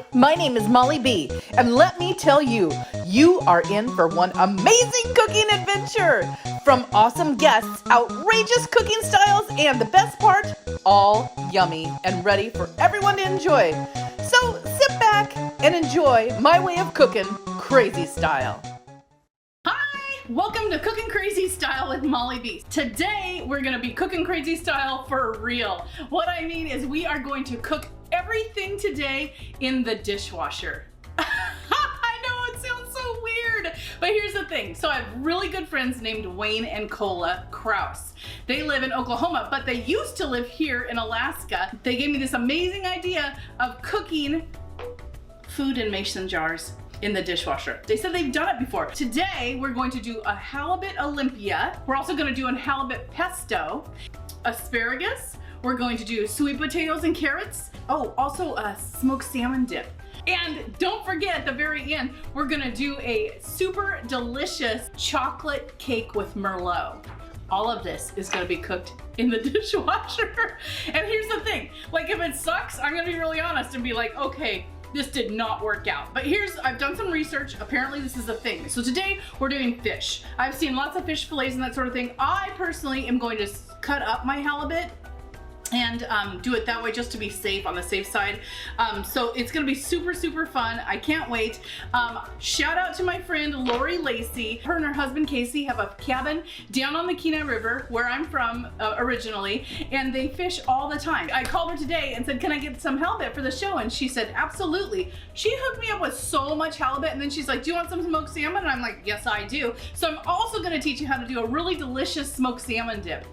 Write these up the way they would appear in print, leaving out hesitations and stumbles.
Hi, my name is Molly B, and let me tell you, you are in for one amazing cooking adventure! From awesome guests, outrageous cooking styles, and the best part, all yummy and ready for everyone to enjoy. So sit back and enjoy my way of cooking crazy style. Welcome to Cooking Crazy Style with Molly B. Today we're going to be cooking crazy style for real. What I mean is we are going to cook everything today in the dishwasher. I know it sounds so weird, but here's the thing. So I have really good friends named Wayne and Cola Kraus. They live in Oklahoma, but they used to live here in Alaska. They gave me this amazing idea of cooking food in mason jars in the dishwasher. They said they've done it before. Today, we're going to do a halibut Olympia. We're also gonna do a halibut pesto, asparagus. We're going to do sweet potatoes and carrots. Oh, also a smoked salmon dip. And don't forget, at the very end, we're gonna do a super delicious chocolate cake with merlot. All of this is gonna be cooked in the dishwasher. And here's the thing, like if it sucks, I'm gonna be really honest and be like, okay, this did not work out. But I've done some research. Apparently this is a thing. So today we're doing fish. I've seen lots of fish fillets and that sort of thing. I personally am going to cut up my halibut and do it that way just to be safe, on the safe side. So it's gonna be super, super fun. I can't wait. Shout out to my friend Lori Lacey. Her and her husband Casey have a cabin down on the Kenai River where I'm from originally, and they fish all the time. I called her today and said, can I get some halibut for the show? And she said, absolutely. She hooked me up with so much halibut, and then she's like, do you want some smoked salmon? And I'm like, yes, I do. So I'm also gonna teach you how to do a really delicious smoked salmon dip.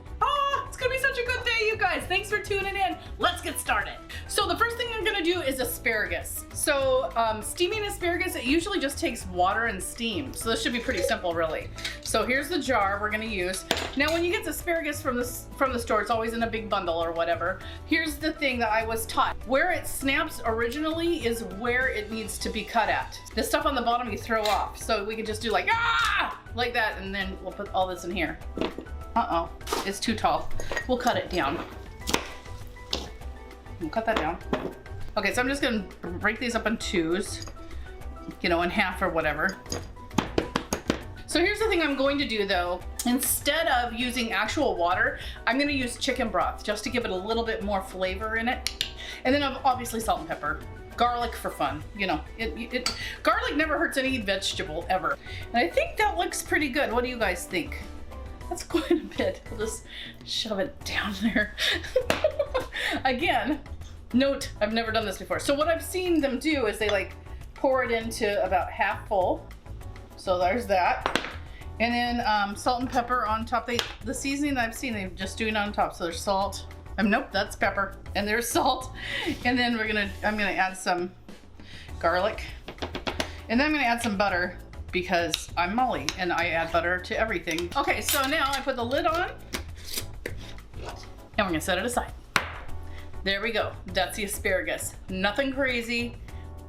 It's gonna be such a good day, you guys. Thanks for tuning in. Let's get started. So the first thing I'm gonna do is asparagus. So steaming asparagus, it usually just takes water and steam. So this should be pretty simple, really. So here's the jar we're gonna use. Now when you get asparagus from the store, it's always in a big bundle or whatever. Here's the thing that I was taught. Where it snaps originally is where it needs to be cut at. The stuff on the bottom you throw off. So we can just do like that, and then we'll put all this in here. Uh-oh, it's too tall. We'll cut it down. We'll cut that down. Okay, so I'm just gonna break these up in twos, in half or whatever. So here's the thing I'm going to do though. Instead of using actual water, I'm gonna use chicken broth just to give it a little bit more flavor in it. And then obviously salt and pepper. Garlic for fun, garlic never hurts any vegetable ever. And I think that looks pretty good. What do you guys think? That's quite a bit. We'll just shove it down there. Again, note, I've never done this before. So what I've seen them do is they like pour it into about half full. So there's that. And then salt and pepper on top. The seasoning I've seen, they're just doing on top. So there's salt. Nope, that's pepper. And there's salt. And then I'm gonna add some garlic. And then I'm gonna add some butter, because I'm Molly and I add butter to everything. Okay, so now I put the lid on and we're gonna set it aside. There we go. That's the asparagus. Nothing crazy.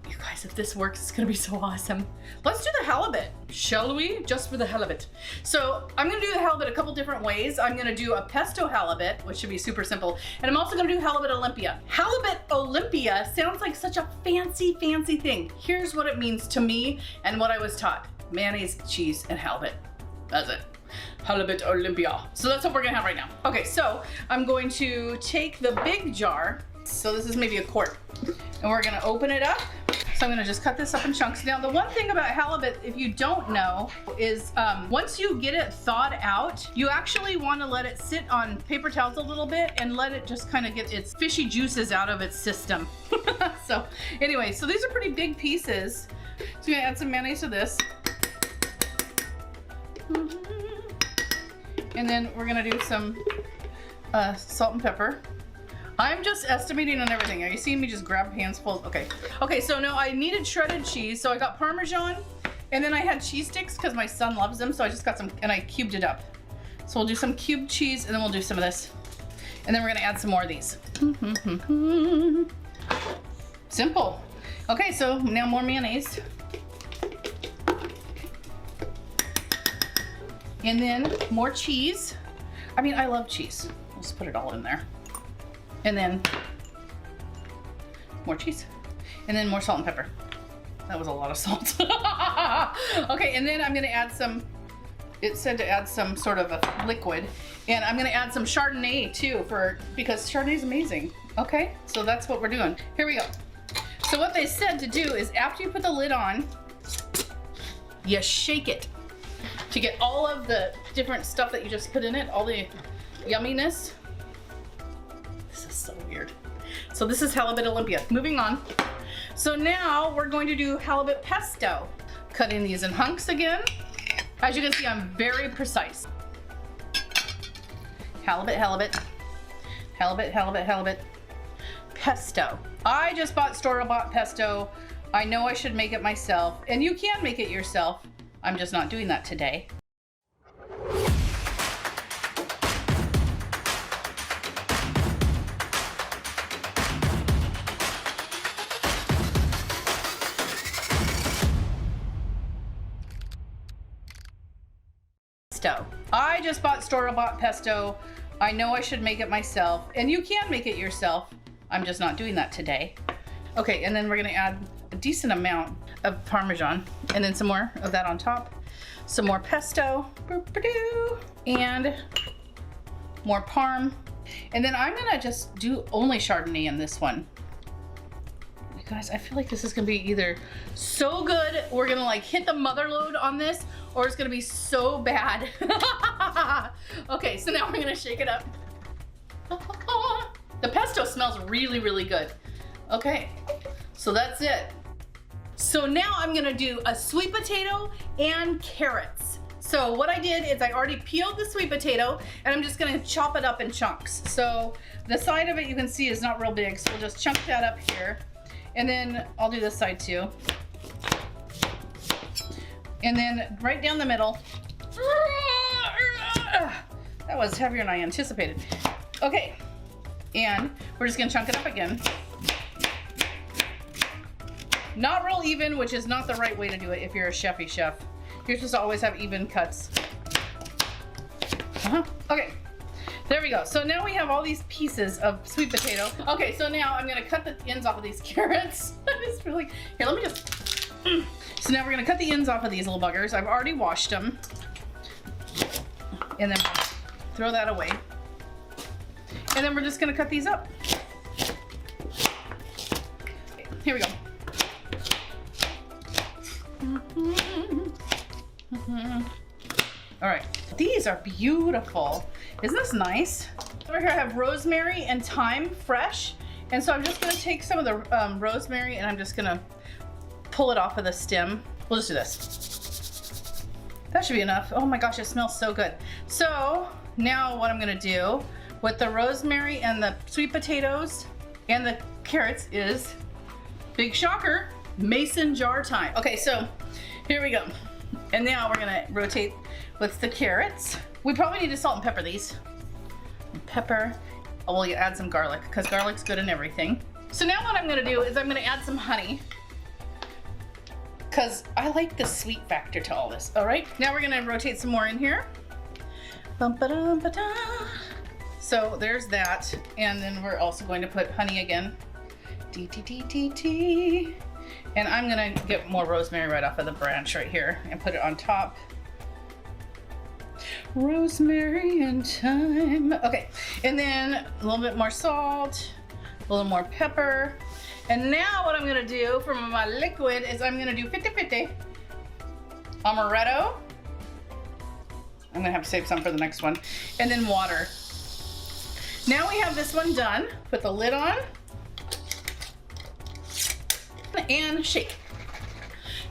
You guys, if this works, it's gonna be so awesome. Let's do the halibut, shall we? Just for the halibut. So I'm gonna do the halibut a couple different ways. I'm gonna do a pesto halibut, which should be super simple. And I'm also gonna do halibut Olympia. Halibut Olympia sounds like such a fancy, fancy thing. Here's what it means to me and what I was taught. Mayonnaise, cheese, and halibut. That's it. Halibut Olympia. So that's what we're gonna have right now. Okay, so I'm going to take the big jar. So this is maybe a quart. And we're gonna open it up. So I'm gonna just cut this up in chunks. Now the one thing about halibut, if you don't know, is once you get it thawed out, you actually wanna let it sit on paper towels a little bit and let it just kind of get its fishy juices out of its system. So anyway, so these are pretty big pieces. So I'm gonna add some mayonnaise to this. And then we're gonna do some salt and pepper. I'm just estimating on everything. Are you seeing me just grab hands full? Okay. Okay, so now I needed shredded cheese. So I got Parmesan, and then I had cheese sticks because my son loves them. So I just got some and I cubed it up. So we'll do some cubed cheese and then we'll do some of this. And then we're gonna add some more of these. Simple. Okay, so now more mayonnaise. And then more cheese. I mean, I love cheese. Let's put it all in there. And then more cheese. And then more salt and pepper. That was a lot of salt. Okay, and then I'm gonna add some, it said to add some sort of a liquid. And I'm gonna add some Chardonnay too, because Chardonnay is amazing. Okay, so that's what we're doing. Here we go. So what they said to do is after you put the lid on, you shake it to get all of the different stuff that you just put in it, all the yumminess. This is so weird. So this is halibut Olympia. Moving on. So now we're going to do halibut pesto. Cutting these in hunks again. As you can see, I'm very precise. Halibut, halibut, halibut, halibut, halibut. Pesto. I just bought store-bought pesto. I know I should make it myself, and you can make it yourself. I'm just not doing that today. Pesto. I just bought store-bought pesto. I know I should make it myself, and you can make it yourself. I'm just not doing that today. Okay, and then we're gonna add a decent amount of Parmesan, and then some more of that on top. Some more pesto, and more Parm. And then I'm gonna just do only Chardonnay in this one. You guys, I feel like this is gonna be either so good, we're gonna like hit the mother load on this, or it's gonna be so bad. Okay, so now we're gonna shake it up. The pesto smells really, really good. Okay, so that's it. So now I'm gonna do a sweet potato and carrots. So what I did is I already peeled the sweet potato and I'm just gonna chop it up in chunks. So the side of it you can see is not real big, so we'll just chunk that up here. And then I'll do this side too. And then right down the middle. That was heavier than I anticipated. Okay, and we're just gonna chunk it up again. Not real even, which is not the right way to do it if you're a chefy chef. You're supposed to always have even cuts. Okay, there we go. So now we have all these pieces of sweet potato. Okay, so now I'm gonna cut the ends off of these carrots. It's really, here, let me just, So now we're gonna cut the ends off of these little buggers. I've already washed them. And then throw that away. And then we're just gonna cut these up. Okay, here we go. All right, these are beautiful. Isn't this nice? Over here I have rosemary and thyme fresh. And so I'm just gonna take some of the rosemary and I'm just gonna pull it off of the stem. We'll just do this. That should be enough. Oh my gosh, it smells so good. So now what I'm gonna do with the rosemary and the sweet potatoes and the carrots is, big shocker, mason jar time. Okay, so here we go. And now we're gonna rotate with the carrots. We probably need to salt and pepper these. Pepper, oh, we'll add some garlic because garlic's good in everything. So now what I'm gonna do is I'm gonna add some honey because I like the sweet factor to all this. All right, now we're gonna rotate some more in here. Bum-ba-dum-ba-da. So there's that. And then we're also going to put honey again. D-T-T-T-T. And I'm gonna get more rosemary right off of the branch right here and put it on top. Rosemary and thyme. Okay, and then a little bit more salt, a little more pepper. And now what I'm gonna do for my liquid is I'm gonna do 50-50 amaretto. I'm gonna have to save some for the next one. And then water. Now we have this one done. Put the lid on. And shake.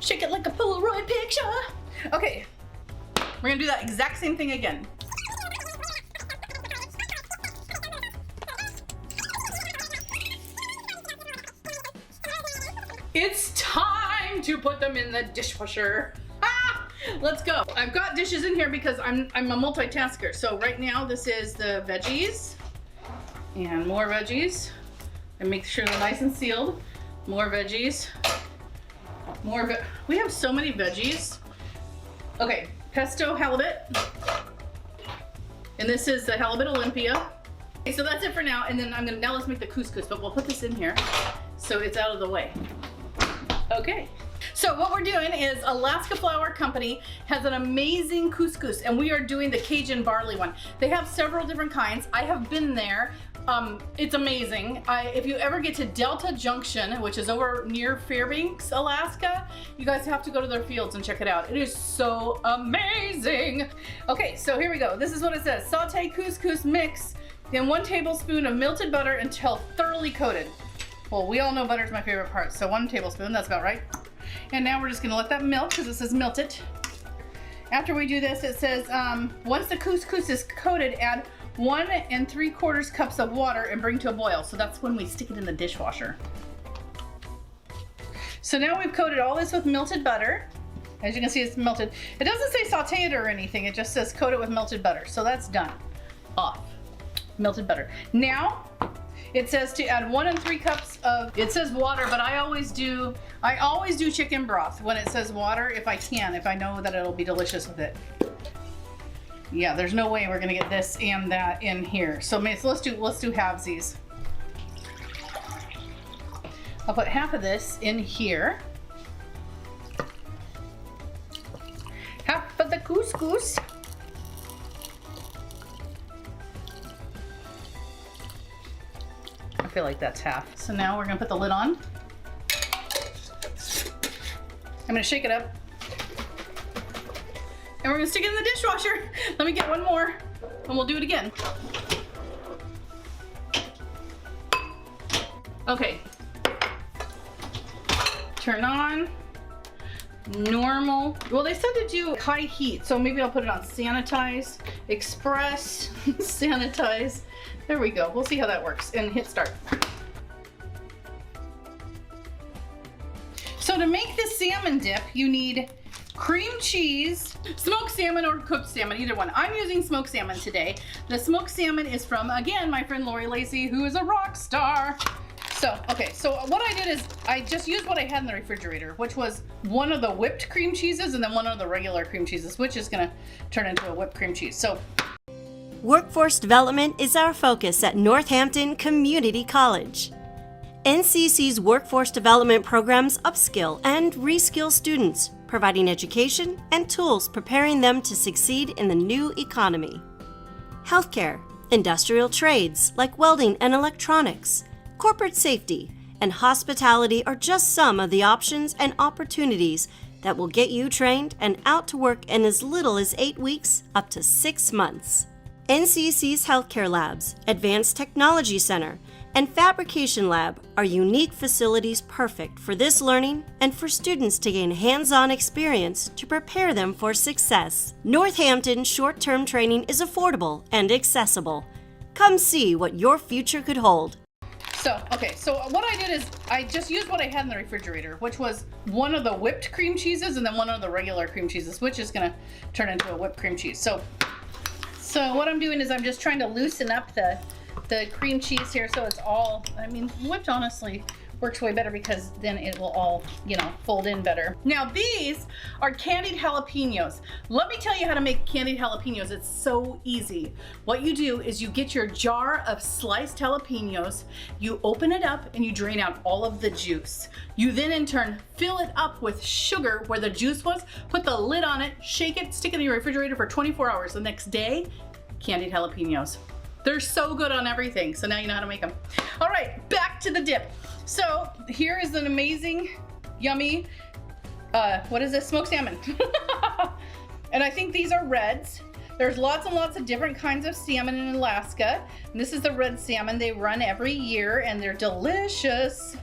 Shake it like a Polaroid picture. Okay, we're gonna do that exact same thing again. It's time to put them in the dishwasher. Ah, let's go. I've got dishes in here because I'm a multitasker. So right now this is the veggies and more veggies. And make sure they're nice and sealed. More veggies. We have so many veggies. Okay, pesto halibut. And this is the halibut Olympia. Okay, so that's it for now. And then now let's make the couscous, but we'll put this in here so it's out of the way. Okay. So what we're doing is Alaska Flour Company has an amazing couscous, and we are doing the Cajun barley one. They have several different kinds. I have been there. It's amazing. If you ever get to Delta Junction, which is over near Fairbanks, Alaska, you guys have to go to their fields and check it out. It is so amazing. Okay, so here we go. This is what it says. Saute couscous mix in 1 tablespoon of melted butter until thoroughly coated. Well, we all know butter is my favorite part, so 1 tablespoon, that's about right. And now we're just gonna let that melt because it says melt it. After we do this, it says once the couscous is coated, add 1 3/4 cups of water and bring to a boil. So that's when we stick it in the dishwasher. So now we've coated all this with melted butter. As you can see, it's melted. It doesn't say saute it or anything. It just says coat it with melted butter. So that's done. Off. Melted butter. Now, it says to add 1 3 cups of, it says water, but I always do chicken broth when it says water if I can, if I know that it'll be delicious with it. Yeah, there's no way we're gonna get this and that in here. So let's do halvesies. I'll put half of this in here. Half of the couscous. I feel like that's half. So now we're gonna put the lid on. I'm gonna shake it up. And we're gonna stick it in the dishwasher. Let me get one more and we'll do it again. Okay. Turn on. Normal. Well, they said to do high heat, so maybe I'll put it on sanitize, express, sanitize. There we go. We'll see how that works and hit start. So to make this salmon dip, you need cream cheese, smoked salmon or cooked salmon, either one. I'm using smoked salmon today. The smoked salmon is from, again, my friend Lori Lacey, who is a rock star. So, okay, so what I did is I just used what I had in the refrigerator, which was 1 of the whipped cream cheeses and then 1 of the regular cream cheeses, which is gonna turn into a whipped cream cheese. So, workforce development is our focus at Northampton Community College. NCC's workforce development programs upskill and reskill students, providing education and tools preparing them to succeed in the new economy. Healthcare, industrial trades like welding and electronics, corporate safety, and hospitality are just some of the options and opportunities that will get you trained and out to work in as little as 8 weeks up to 6 months. NCC's Healthcare Labs, Advanced Technology Center, and Fabrication Lab are unique facilities perfect for this learning and for students to gain hands-on experience to prepare them for success. Northampton short-term training is affordable and accessible. Come see what your future could hold. So, okay, so what I did is I just used what I had in the refrigerator, which was 1 of the whipped cream cheeses and then 1 of the regular cream cheeses, which is gonna turn into a whipped cream cheese. So what I'm doing is I'm just trying to loosen up the cream cheese here so it's all, I mean, whipped honestly works way better because then it will all, you know, fold in better. Now these are candied jalapenos. Let me tell you how to make candied jalapenos. It's so easy. What you do is you get your jar of sliced jalapenos, you open it up and you drain out all of the juice. You then in turn fill it up with sugar where the juice was, put the lid on it, shake it, stick it in your refrigerator for 24 hours. The next day, candied jalapenos. They're so good on everything, so now you know how to make them. All right, back to the dip. So here is an amazing, yummy, what is this? Smoked salmon. And I think these are reds. There's lots and lots of different kinds of salmon in Alaska. And this is the red salmon. They run every year and they're delicious.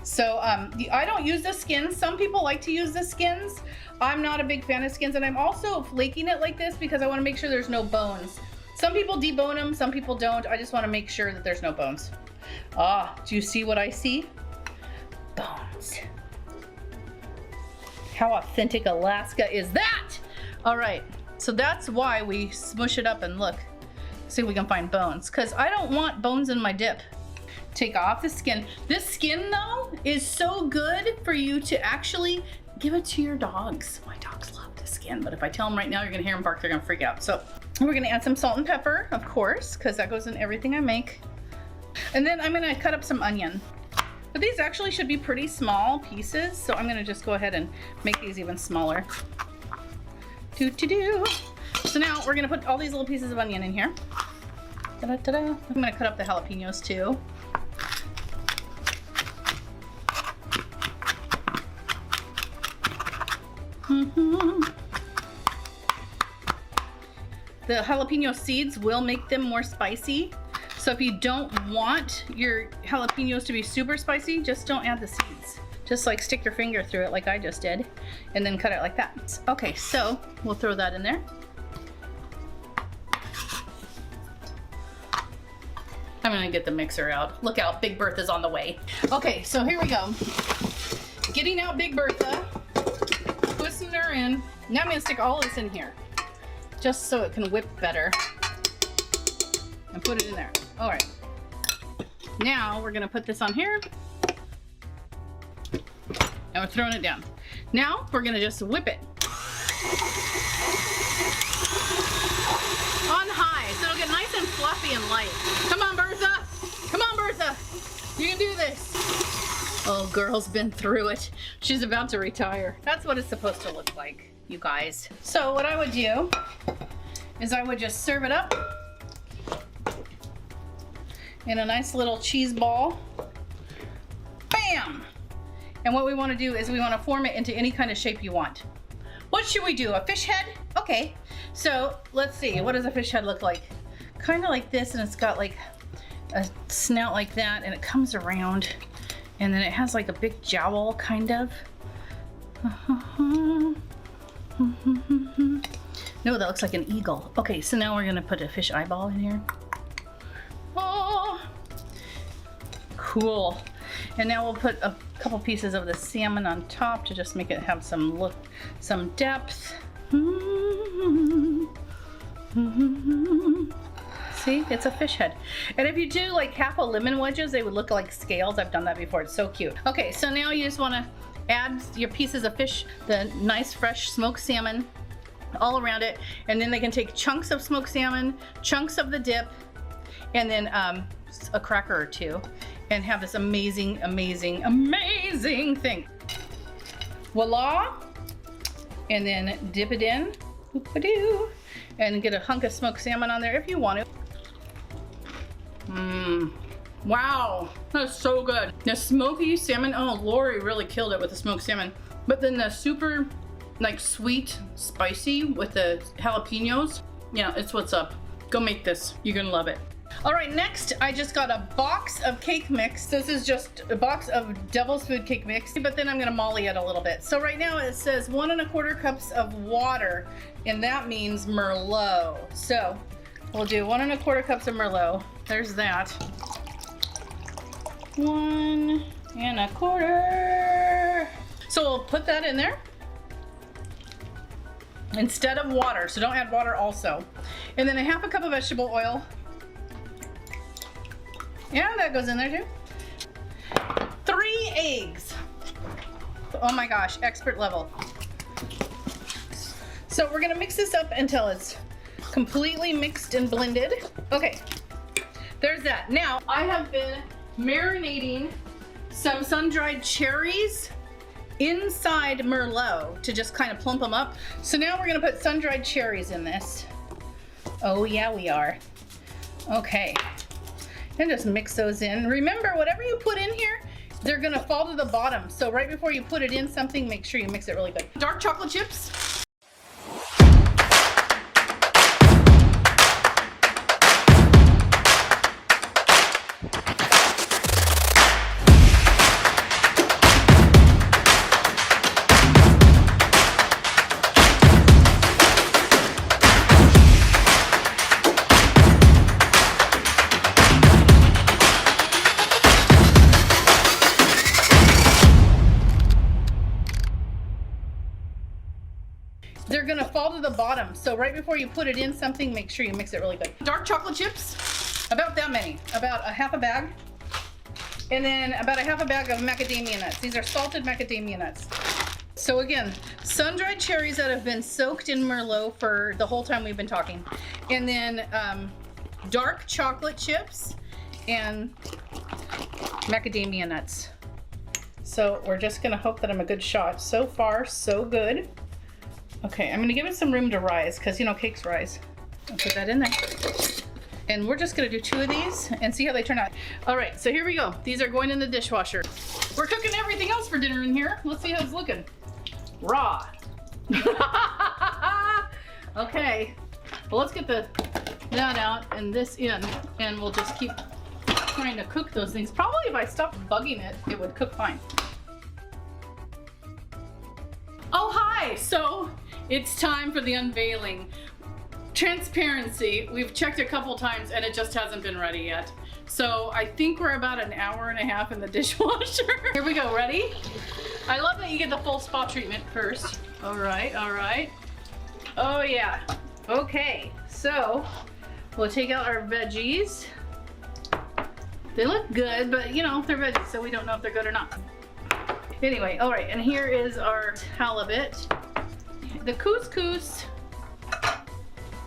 So I don't use the skins. Some people like to use the skins. I'm not a big fan of skins, and I'm also flaking it like this because I want to make sure there's no bones. Some people debone them, some people don't. I just want to make sure that there's no bones. Ah, do you see what I see? Bones. How authentic Alaska is that? All right, so that's why we smush it up and look. See if we can find bones, because I don't want bones in my dip. Take off the skin. This skin though is so good for you to actually give it to your dogs. My dogs love the skin, but if I tell them right now, you're gonna hear them bark, they're gonna freak out. So we're gonna add some salt and pepper, of course, because that goes in everything I make. And then I'm gonna cut up some onion. But these actually should be pretty small pieces, so I'm gonna just go ahead and make these even smaller. So now we're gonna put all these little pieces of onion in here. Ta-da-ta-da. I'm gonna cut up the jalapenos too. The jalapeno seeds will make them more spicy. So if you don't want your jalapenos to be super spicy, just don't add the seeds. Just like stick your finger through it like I just did, and then cut it like that. Okay, so we'll throw that in there. I'm gonna get the mixer out. Look out, Big Bertha's on the way. Okay, so here we go. Getting out Big Bertha, twisting her in. Now I'm gonna stick all this in here, just so it can whip better. And put it in there. All right. Now we're gonna put this on here. And we're throwing it down. Now we're gonna just whip it. On high, so it'll get nice and fluffy and light. Come on, Bertha. Come on, Bertha. You can do this. Oh, girl's been through it. She's about to retire. That's what it's supposed to look like, you guys. So what I would do is I would just serve it up in a nice little cheese ball. Bam! And what we want to do is we want to form it into any kind of shape you want. What should we do? A fish head? Okay. So let's see. What does a fish head look like? Kind of like this, and it's got like a snout like that, and it comes around, and then it has like a big jowl, kind of. No, that looks like an eagle. Okay, so now we're gonna put a fish eyeball in here. Oh, cool. And now we'll put a couple pieces of the salmon on top to just make it have some look, some depth. See, it's a fish head. And if you do like half a lemon wedges, they would look like scales. I've done that before. It's so cute. Okay, so now you just want to add your pieces of fish, the nice fresh smoked salmon, all around it. And then they can take chunks of smoked salmon, chunks of the dip, and then a cracker or two, and have this amazing, amazing, amazing thing. Voila! And then dip it in, and get a hunk of smoked salmon on there if you want to. Wow, that's so good. The smoky salmon, oh, Lori really killed it with the smoked salmon. But then the super, like, sweet, spicy with the jalapenos, yeah, it's what's up. Go make this, you're gonna love it. All right, next I just got a box of cake mix. This is just a box of Devil's Food cake mix, but then I'm gonna molly it a little bit. So right now it says 1 1/4 cups of water, and that means merlot. So we'll do 1 1/4 cups of merlot. There's that. 1 1/4. So we'll put that in there instead of water, so don't add water also. And then a 1/2 cup of vegetable oil. Yeah, that goes in there too. 3 eggs. Oh my gosh, expert level. So we're gonna mix this up until it's completely mixed and blended. Okay, there's that. Now, I have been marinating some sun-dried cherries inside merlot to just kind of plump them up. So now we're gonna put sun-dried cherries in this. Oh yeah, we are. Okay. And just mix those in. Remember, whatever you put in here, they're gonna fall to the bottom. So right before you put it in something, make sure you mix it really good. Dark chocolate chips. They're gonna fall to the bottom. So right before you put it in something, make sure you mix it really good. Dark chocolate chips, about that many, about a 1/2 bag. And then about a 1/2 bag of macadamia nuts. These are salted macadamia nuts. So again, sun-dried cherries that have been soaked in merlot for the whole time we've been talking. And then dark chocolate chips and macadamia nuts. So we're just gonna hope that I'm a good shot. So far, so good. Okay, I'm gonna give it some room to rise because, you know, cakes rise. I'll put that in there. And we're just gonna do 2 of these and see how they turn out. All right, so here we go. These are going in the dishwasher. We're cooking everything else for dinner in here. Let's see how it's looking. Raw. Okay, well, let's get that out and this in, and we'll just keep trying to cook those things. Probably if I stopped bugging it, it would cook fine. Oh, hi! So it's time for the unveiling. Transparency, we've checked a couple times and it just hasn't been ready yet. So I think we're about an hour and a half in the dishwasher. Here we go, ready? I love that you get the full spa treatment first. All right, all right. Oh yeah, okay. So we'll take out our veggies. They look good, but you know, they're veggies, so we don't know if they're good or not. Anyway, all right, and here is our halibut. The couscous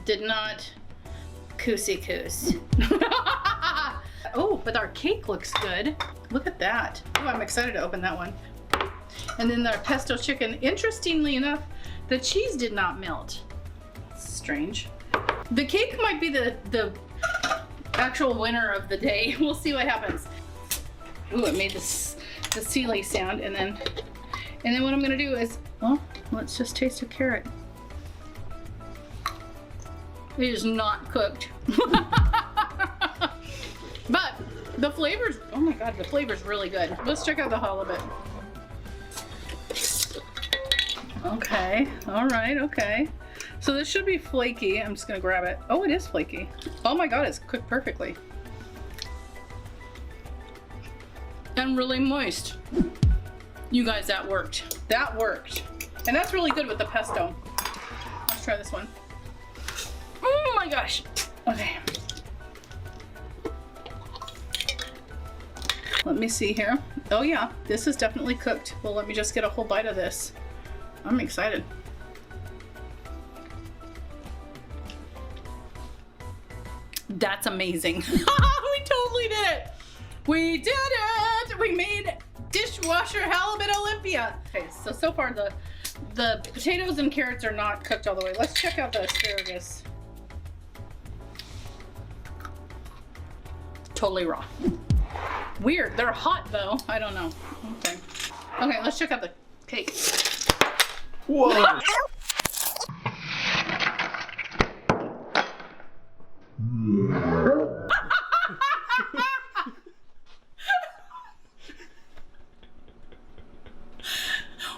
did not cousy-coos. Oh, but our cake looks good. Look at that. Oh, I'm excited to open that one. And then our pesto chicken. Interestingly enough, the cheese did not melt. Strange. The cake might be the actual winner of the day. We'll see what happens. Ooh, it made the sealy sound, and then what I'm gonna do is, well, let's just taste a carrot. It is not cooked. But the flavor's, oh my God, the flavor's really good. Let's check out the halibut. Okay, all right, okay. So this should be flaky. I'm just gonna grab it. Oh, it is flaky. Oh my God, it's cooked perfectly. And really moist. You guys, that worked. That worked. And that's really good with the pesto. Let's try this one. Oh my gosh. Okay. Let me see here. Oh yeah, this is definitely cooked. Well, let me just get a whole bite of this. I'm excited. That's amazing. We totally did it. We did it. We made dishwasher halibut Olympia. Okay, so far the potatoes and carrots are not cooked all the way. Let's check out the asparagus. Totally raw. Weird. They're hot though. I don't know. Okay. Okay, let's check out the cake. Whoa.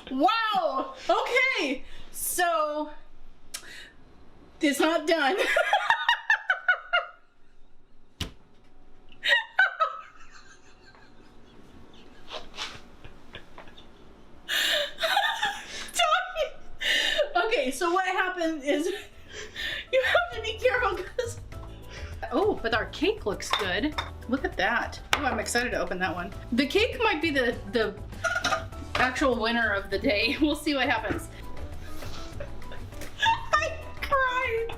Wow. Okay. So it's not done. Okay, so what happened is you have to be careful because, oh, but our cake looks good. Look at that. Oh, I'm excited to open that one. The cake might be the actual winner of the day. We'll see what happens. I cried.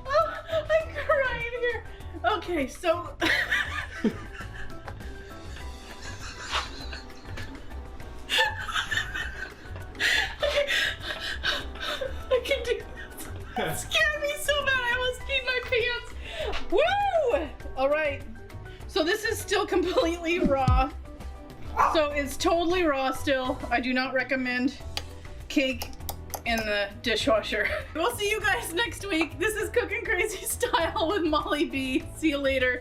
I'm crying here. Okay, so I can do this. It scared me so bad I almost peed my pants. Woo! All right. So this is still completely raw. So it's totally raw still. I do not recommend cake in the dishwasher. We'll see you guys next week. This is Cooking Crazy Style with Molly B. See you later.